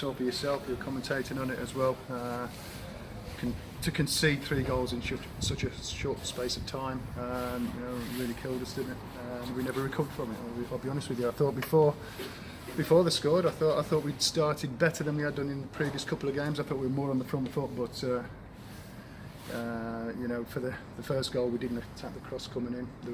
saw for yourself, you're commentating on it as well. To concede 3 goals in such a short space of time, really killed us, didn't it? We never recovered from it. I'll be honest with you. I thought before they scored, I thought we'd started better than we had done in the previous couple of games. I thought we were more on the front foot, but for the first goal, we didn't attack the cross coming in. They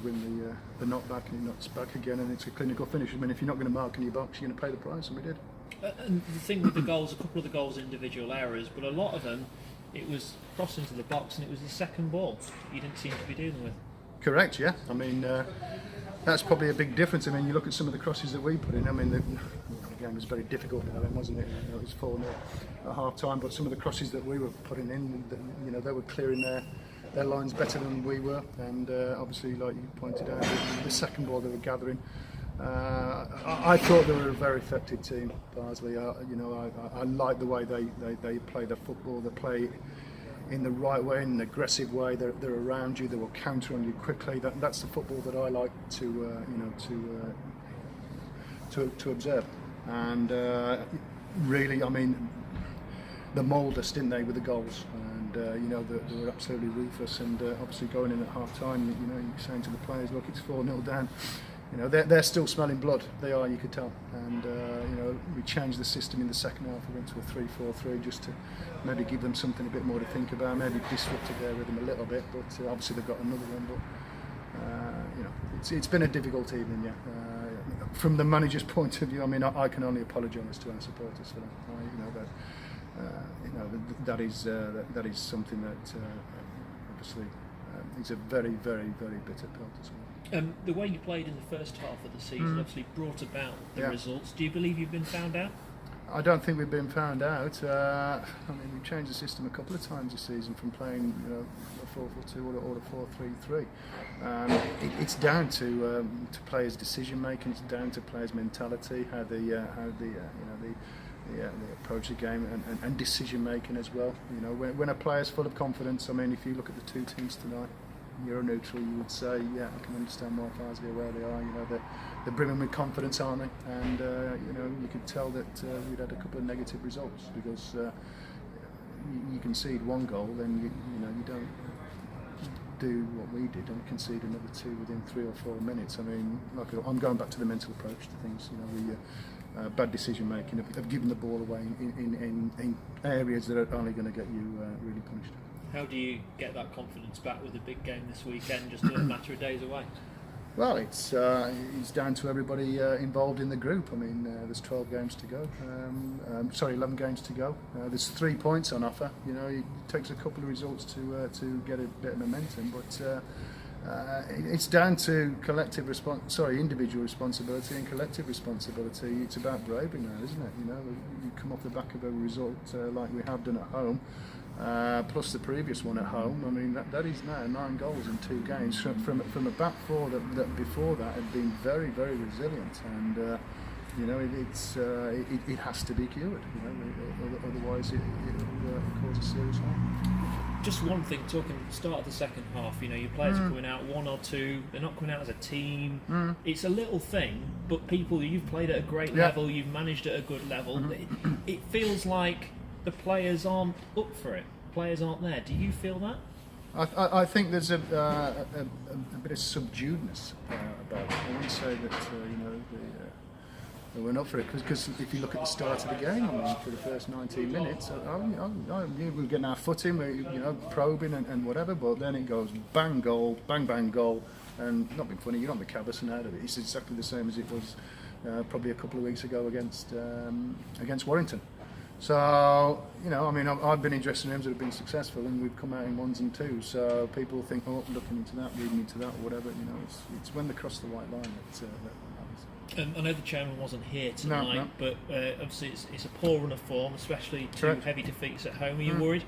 win the knockback, and he knocks back again, and it's a clinical finish. I mean, if you're not going to mark in your box, you're going to pay the price, and we did. And the thing with the goals, a couple of the goals are individual errors, but a lot of them, it was crossed into the box, and it was the second ball you didn't seem to be dealing with. Correct, yeah. I mean, that's probably a big difference. I mean, you look at some of the crosses that we put in. I mean, the game was very difficult for them, wasn't it? It was 4-0 at half time, but some of the crosses that we were putting in, they were clearing their lines better than we were. And obviously, like you pointed out, the second ball they were gathering. I thought they were a very effective team, Farsley. I like the way they play their football. They play in the right way, in an aggressive way. They're around you. They will counter on you quickly. That's the football that I like to observe. And really, I mean, they mould us, didn't they, with the goals? And they were absolutely ruthless. And obviously, going in at half time, you're saying to the players, look, it's 4-0 down. They're still smelling blood. They are, you could tell. And we changed the system in the second half. We went to a 3-4-3 just to maybe give them something a bit more to think about. Maybe disrupted their rhythm a little bit, but obviously they've got another one. But it's been a difficult evening. Yeah. From the manager's point of view, I mean, I can only apologise to our supporters for that. That is something that obviously is a very, very, very bitter pill to swallow. The way you played in the first half of the season obviously brought about the results. Do you believe you've been found out? I don't think we've been found out. I mean, we've changed the system a couple of times this season from playing, a 4-4-2 or a 4-3-3. It's down to players' decision making. It's down to players' mentality, how they approach the game, and decision making as well. When a player's full of confidence. I mean, if you look at the two teams tonight, you're a neutral, you would say, yeah, I can understand why Farsley are where they are. They're brimming with confidence, aren't they? And you could tell that we'd had a couple of negative results because you concede 1 goal, then you don't do what we did and concede another 2 within 3 or 4 minutes. I mean, I'm going back to the mental approach to things. The bad decision making of giving the ball away in areas that are only going to get you really punished. How do you get that confidence back with a big game this weekend, just a matter of days away? Well, it's down to everybody involved in the group. I mean, there's 12 games to go. 11 games to go. There's 3 points on offer. It takes a couple of results to get a bit of momentum, but it's down to individual responsibility and collective responsibility. It's about bravery now, isn't it? You come off the back of a result like we have done at home. Plus the previous one at home. I mean, that is now 9 goals in 2 games from a back 4 that before that had been very, very resilient, and it has to be cured. Otherwise it will cause a serious harm. Just one thing, talking start of the second half, your players are coming out 1 or 2, they're not coming out as a team. It's a little thing, but you've played at a great level, you've managed at a good level. It feels like the players aren't up for it. Players aren't there. Do you feel that? I think there's a bit of subduedness about it. I wouldn't say that they weren't up for it, because if you look at the start of the game, I mean, for the first 19 minutes, we were getting our foot in, probing and whatever, but then it goes bang goal, bang bang goal, and not being funny, you're on the cabas and out of it. It's exactly the same as it was probably a couple of weeks ago against Warrington. So, I mean, I've been in dressing rooms that have been successful, and we've come out in 1s and 2s. So people think, looking into that, reading into that, or whatever. It's when they cross the white line that happens. I know the chairman wasn't here tonight, no. But obviously it's a poor run of form, especially 2 heavy defeats at home. Are you worried?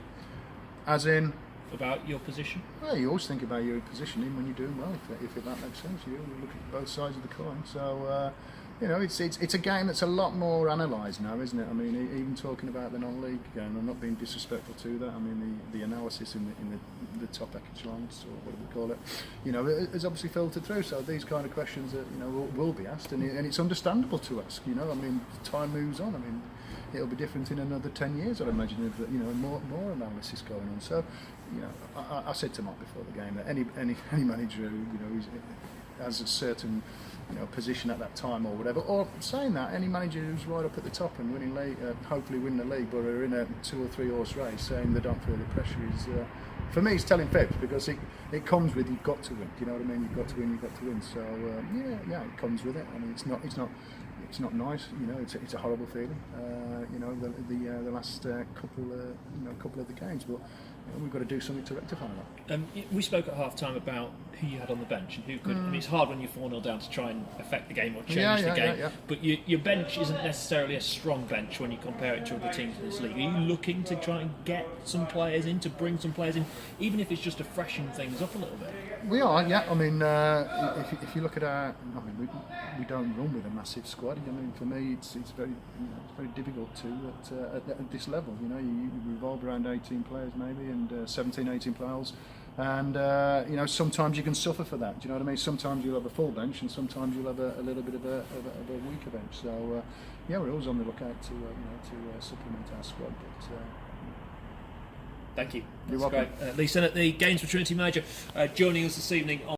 As in? About your position? Well, you always think about your position when you're doing well, if that makes sense. You look at both sides of the coin. So. It's a game that's a lot more analysed now, isn't it? I mean, even talking about the non-league game, I'm not being disrespectful to that. I mean, the analysis in the top package lines, or whatever we call it, is obviously filtered through. So these kind of questions that will be asked, and it's understandable to ask. I mean, time moves on. I mean, it'll be different in another 10 years. I'd imagine if more analysis going on. So, I said to Mark before the game that any manager who has a certain position at that time or whatever, or saying that any manager who's right up at the top and winning league, hopefully win the league, but are in a 2 or 3 horse race, saying they don't feel the pressure is. For me, it's telling fibs, because it comes with, you've got to win. Do you know what I mean? You've got to win. You've got to win. So it comes with it. I mean, it's not nice. It's a horrible feeling. The last couple of the games, but we've got to do something to rectify that. We spoke at half time about who you had on the bench and who could. I mean, it's hard when you're 4-0 down to try and affect the game or change the game. Yeah. But your bench isn't necessarily a strong bench when you compare it to other teams in this league. Are you looking to try and get some players in, to bring some players in, even if it's just to freshen things up a little bit? We are, yeah. I mean, if you look at we don't run with a massive squad. I mean, for me, it's very difficult to at this level. You revolve around 18 players maybe, and 17, 18 players, and sometimes you can suffer for that. Do you know what I mean? Sometimes you'll have a full bench, and sometimes you'll have a little bit of a weaker bench. So we're always on the lookout to supplement our squad. But thank you. You're That's welcome. Great. Lee Sinnott, the Games for Trinity manager, joining us this evening on